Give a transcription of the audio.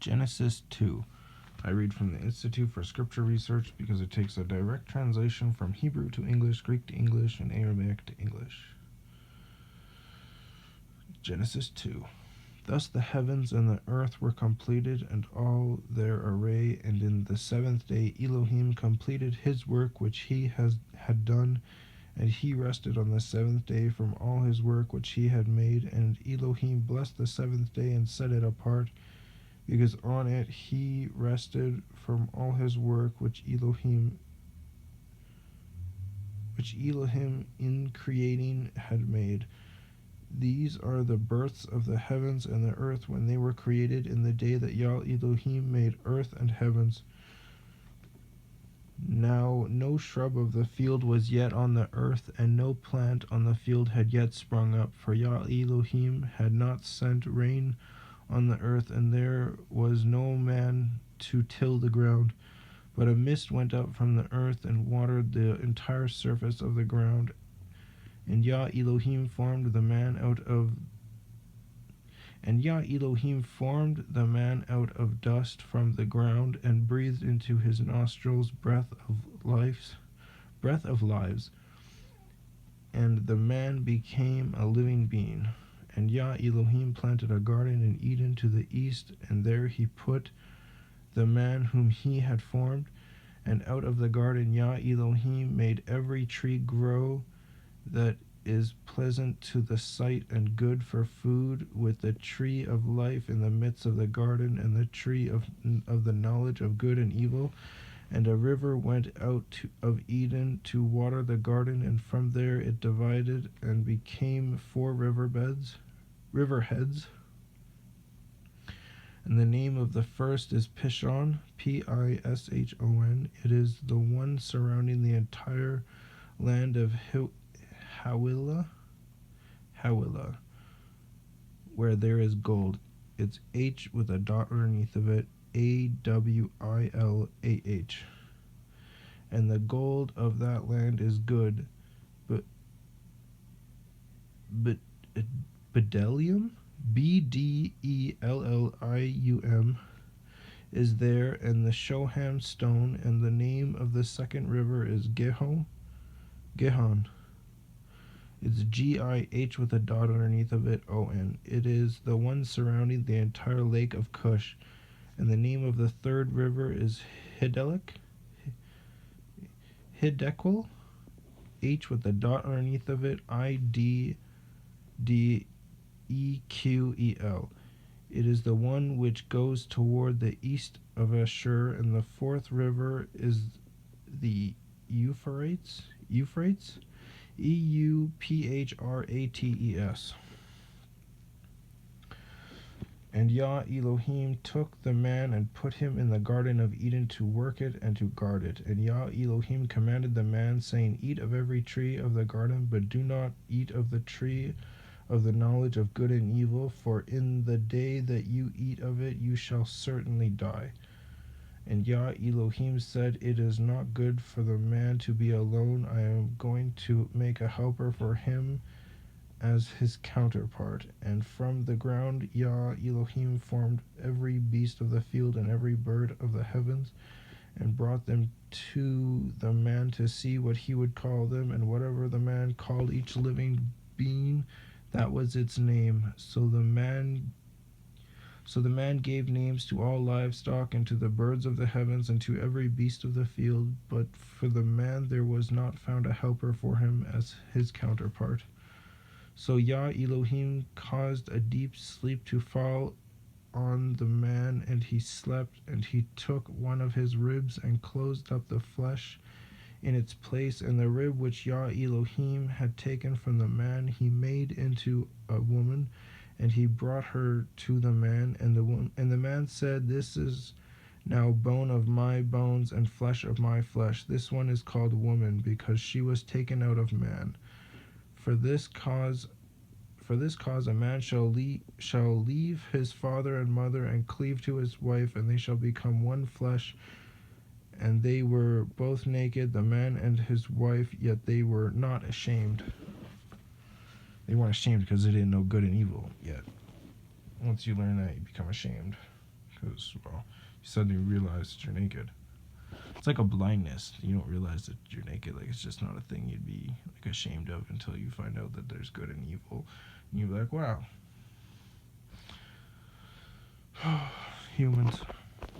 Genesis 2. I read from the Institute for Scripture Research because it takes a direct translation from Hebrew to English, Greek to English, and Aramaic to English. Genesis 2. Thus the heavens and the earth were completed, and all their array, and in the seventh day Elohim completed his work which he had done, and he rested on the seventh day from all his work which he had made. And Elohim blessed the seventh day and set it apart, because on it he rested from all his work which Elohim in creating had made. These are the births of the heavens and the earth when they were created in the day that Yah Elohim made earth and heavens. Now no shrub of the field was yet on the earth, and no plant on the field had yet sprung up, for Yah Elohim had not sent rain on the earth, and there was no man to till the ground. But a mist went up from the earth and watered the entire surface of the ground. And Yah Elohim formed the man out of dust from the ground, and breathed into his nostrils breath of lives, and the man became a living being. And Yah Elohim planted a garden in Eden to the east, and there he put the man whom he had formed. And out of the garden Yah Elohim made every tree grow that is pleasant to the sight and good for food, with the tree of life in the midst of the garden, and the tree of the knowledge of good and evil. And a river went out of Eden to water the garden, and from there it divided and became 4 riverheads. And the name of the first is Pishon, Pishon. It is the one surrounding the entire land of Hawilah, where there is gold. It's H with a dot underneath of it, Awilah. And the gold of that land is good, but bdellium, Bdellium, is there, and the Shoham stone. And the name of the second river is Gihon. It's Gih with a dot underneath of it, On. It is the one surrounding the entire lake of Cush. And the name of the third river is Hiddekel, H with a dot underneath of it, Iddequel. It is the one which goes toward the east of Ashur. And the fourth river is the Euphrates, Euphrates. And Yah Elohim took the man and put him in the garden of Eden to work it and to guard it. And Yah Elohim commanded the man, saying, Eat of every tree of the garden, but do not eat of the tree of the knowledge of good and evil, for in the day that you eat of it you shall certainly die. And Yah Elohim said, It is not good for the man to be alone. I am going to make a helper for him as his counterpart. And from the ground Yah Elohim formed every beast of the field and every bird of the heavens, and brought them to the man to see what he would call them. And whatever the man called each living being, that was its name. So the man gave names to all livestock, and to the birds of the heavens, and to every beast of the field. But for the man there was not found a helper for him as his counterpart. So Yah Elohim caused a deep sleep to fall on the man, and he slept. And he took one of his ribs and closed up the flesh in its place, and the rib which Yah Elohim had taken from the man he made into a woman. And he brought her to the man, and the man said, This is now bone of my bones and flesh of my flesh. This one is called woman, because she was taken out of man. For this cause a man shall leave his father and mother, and cleave to his wife, and they shall become one flesh. And they were both naked, the man and his wife, yet they were not ashamed. They weren't ashamed because they didn't know good and evil yet. Once you learn that, you become ashamed. Because, well, you suddenly realize that you're naked. It's like a blindness. You don't realize that you're naked. Like, it's just not a thing you'd be, like, ashamed of until you find out that there's good and evil. And you're like, wow. Humans.